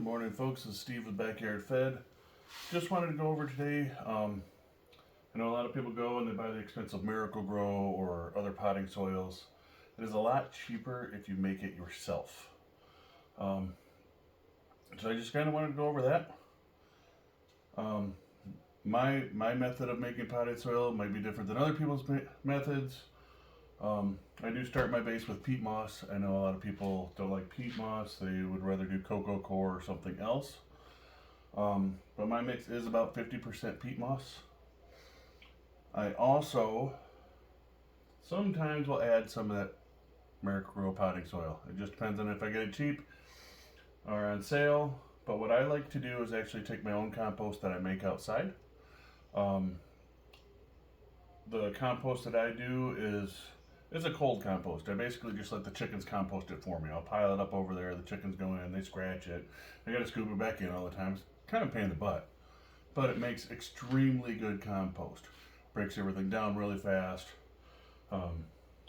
Good morning, folks. This is Steve with Backyard Fed. Just wanted to go over today. I know a lot of people go and they buy the expensive Miracle Grow or other potting soils. It is a lot cheaper if you make it yourself. Um, so I just kind of wanted to go over that. Um, my method of making potting soil might be different than other people's methods. I do start my base with peat moss. I know a lot of people don't like peat moss. They would rather do cocoa coir or something else. But my mix is about 50% peat moss. I also sometimes will add some of that Miracle Grow potting soil. It just depends on if I get it cheap or on sale. But what I like to do is actually take my own compost that I make outside. Um, the compost that I do is it's a cold compost. I basically just let the chickens compost it for me. I'll pile it up over there. The chickens go in, they scratch it. I gotta scoop it back in all the time. It's kind of a pain in the butt, but it makes extremely good compost. Breaks everything down really fast. Got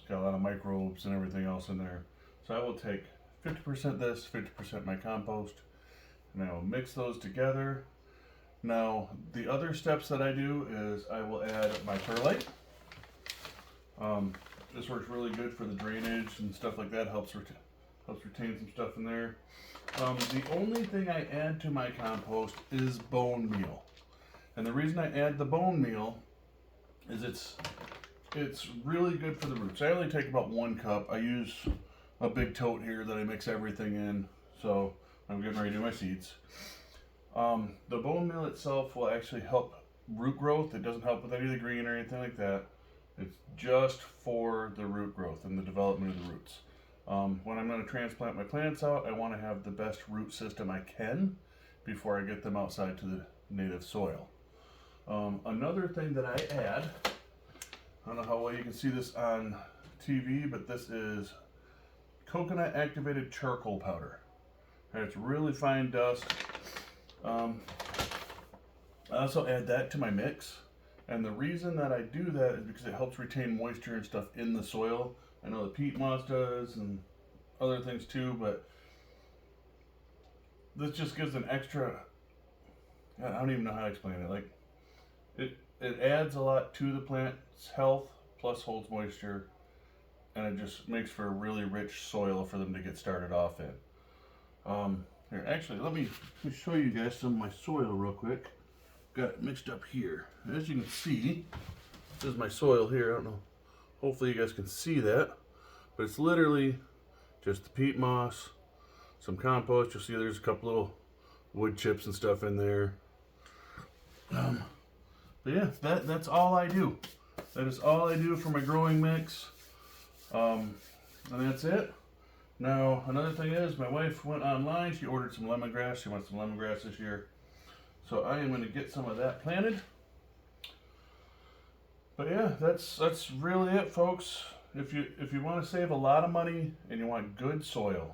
a lot of microbes and everything else in there. So I will take 50% this, 50% my compost, and I will mix those together. Now, the other steps that I do is I will add my perlite. This works really good for the drainage and stuff like that. Helps retain some stuff in there. The only thing I add to my compost is bone meal, and the reason I add the bone meal is it's really good for the roots. I only take about 1 cup. I use a big tote here that I mix everything in. So I'm getting ready to do my seeds. The bone meal itself will actually help root growth. It doesn't help with any of the green or anything like that. It's just for the root growth and the development of the roots. When I'm going to transplant my plants out, I want to have the best root system I can before I get them outside to the native soil. Another thing that I add, I don't know how well you can see this on TV, but this is coconut activated charcoal powder. And it's really fine dust. I also add that to my mix. And the reason that I do that is because it helps retain moisture and stuff in the soil. I know the peat moss does and other things too, but this just gives an extra, I don't even know how to explain it. Like it adds a lot to the plant's health, plus holds moisture, and it just makes for a really rich soil for them to get started off in. Here, actually, let me show you guys some of my soil real quick. Got it mixed up here. As you can see, this is my soil here. I don't know. Hopefully you guys can see that. But it's literally just the peat moss, some compost. You'll see there's a couple little wood chips and stuff in there. But yeah, that's all I do. That is all I do for my growing mix. And that's it. Now, another thing is, my wife went online. She ordered some lemongrass. She wants some lemongrass this year. So I am going to get some of that planted. But yeah, that's really it, folks. If you want to save a lot of money and you want good soil,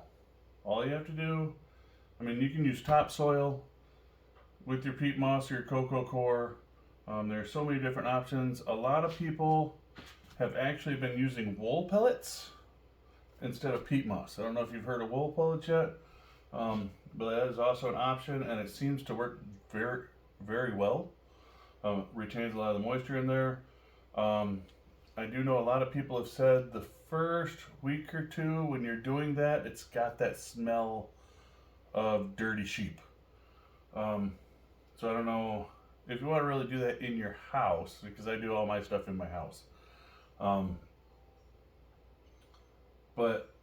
all you have to do, I mean, you can use topsoil with your peat moss or your cocoa coir. There are so many different options. A lot of people have actually been using wool pellets instead of peat moss. I don't know if you've heard of wool pellets yet, but that is also an option, and it seems to work very, very well. Retains a lot of the moisture in there. I do know a lot of people have said the first week or two when you're doing that, it's got that smell of dirty sheep. So I don't know if you want to really do that in your house, because I do all my stuff in my house. But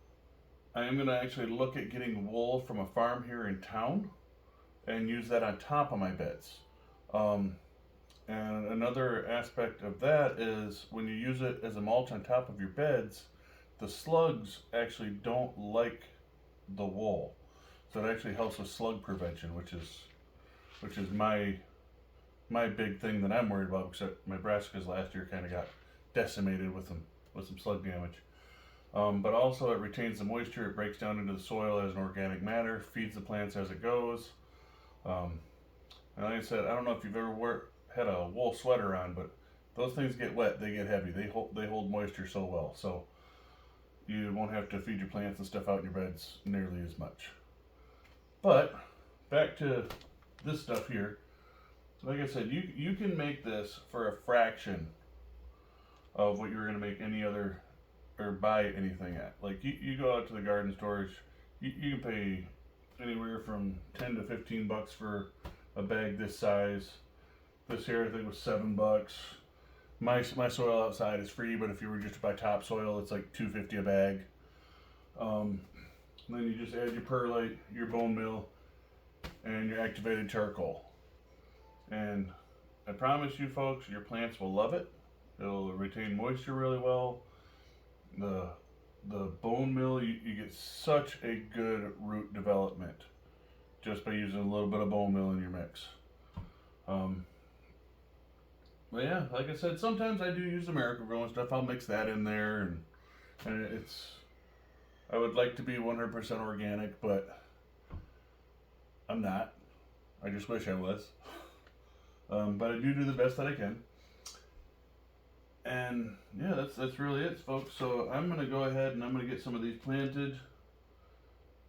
I am going to actually look at getting wool from a farm here in town and use that on top of my beds. And another aspect of that is when you use it as a mulch on top of your beds, the slugs actually don't like the wool. So it actually helps with slug prevention, which is my big thing that I'm worried about, because my brassicas last year kind of got decimated with some slug damage. But also it retains the moisture, it breaks down into the soil as an organic matter, feeds the plants as it goes. And like I said, I don't know if you've ever had a wool sweater on, but those things get wet, they get heavy. They hold moisture so well. So you won't have to feed your plants and stuff out in your beds nearly as much. But back to this stuff here. Like I said, you can make this for a fraction of what you were going to make any other or buy anything at. Like you go out to the garden stores, you can pay anywhere from 10 to 15 bucks for a bag this size. This here I think was $7. My soil outside is free, but if you were just to buy topsoil, it's like $2.50 a bag. Then you just add your perlite, your bone meal, and your activated charcoal. And I promise you folks, your plants will love it. It'll retain moisture really well. The bone meal, you get such a good root development just by using a little bit of bone meal in your mix. But yeah, like I said, sometimes I do use the Miracle-Gro and stuff. I'll mix that in there, and it's, I would like to be 100% organic, but I'm not. I just wish I was. But I do the best that I can. And yeah, that's really it, folks. So I'm gonna go ahead and I'm gonna get some of these planted.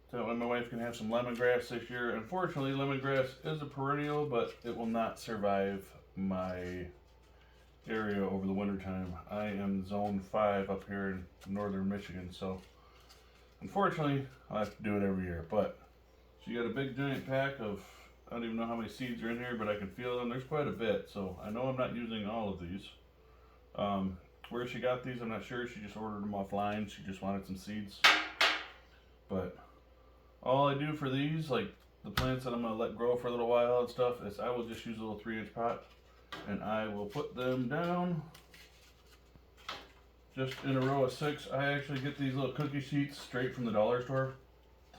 So my wife can have some lemongrass this year. Unfortunately, lemongrass is a perennial, but it will not survive my area over the winter time. I am zone 5 up here in northern Michigan, so unfortunately I'll have to do it every year. But she got a big giant pack of, I don't even know how many seeds are in here, but I can feel them. There's quite a bit, so I know I'm not using all of these. Where she got these, I'm not sure. She just ordered them offline. She just wanted some seeds. But all I do for these, like the plants that I'm going to let grow for a little while and stuff, is I will just use a little 3-inch pot and I will put them down just in a row of 6. I actually get these little cookie sheets straight from the dollar store.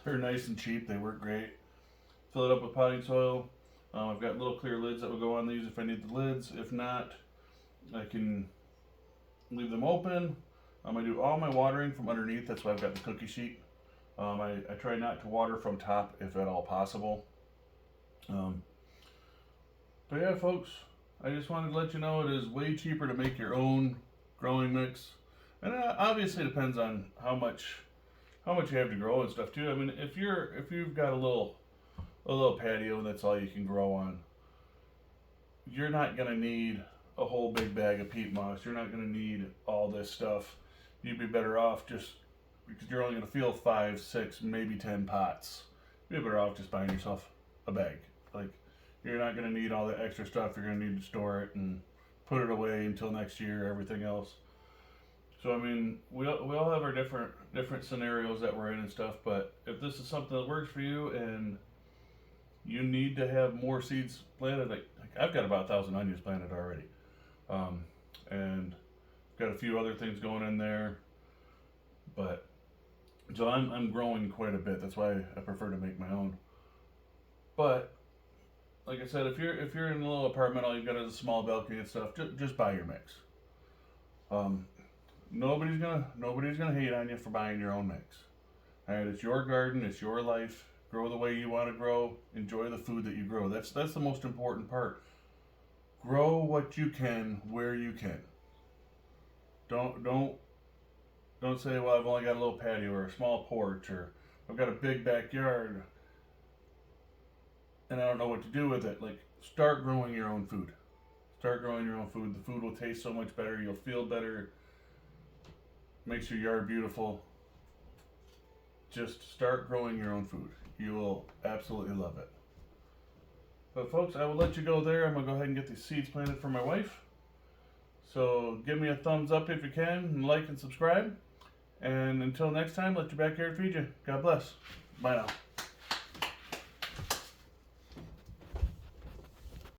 They're nice and cheap. They work great. Fill it up with potting soil. I've got little clear lids that will go on these if I need the lids. If not, I can leave them open. I do all my watering from underneath. That's why I've got the cookie sheet. I try not to water from top if at all possible. But yeah, folks, I just wanted to let you know it is way cheaper to make your own growing mix. And it obviously depends on how much you have to grow and stuff too. I mean, if you've got a little patio and that's all you can grow on, you're not gonna need a whole big bag of peat moss. You're not gonna need all this stuff. You'd be better off just, because you're only gonna fill 5, 6, maybe 10 pots. You'd be better off just buying yourself a bag. Like, you're not gonna need all the extra stuff. You're gonna need to store it and put it away until next year, everything else. So I mean, we all have our different scenarios that we're in and stuff, but if this is something that works for you and you need to have more seeds planted, like I've got about 1,000 onions planted already. And got a few other things going in there, but so I'm growing quite a bit. That's why I prefer to make my own. But like I said, if you're in a little apartment, all you've got is a small balcony and stuff, just buy your mix. Nobody's gonna hate on you for buying your own mix. All right, it's your garden, it's your life. Grow the way you want to grow. Enjoy the food that you grow. That's the most important part. Grow what you can where you can. Don't say, well, I've only got a little patio or a small porch, or I've got a big backyard and I don't know what to do with it. Like, start growing your own food. Start growing your own food. The food will taste so much better. You'll feel better. Makes your yard beautiful. Just start growing your own food. You will absolutely love it. But folks, I will let you go there. I'm going to go ahead and get these seeds planted for my wife. So give me a thumbs up if you can, and like and subscribe. And until next time, let your backyard feed you. God bless. Bye now.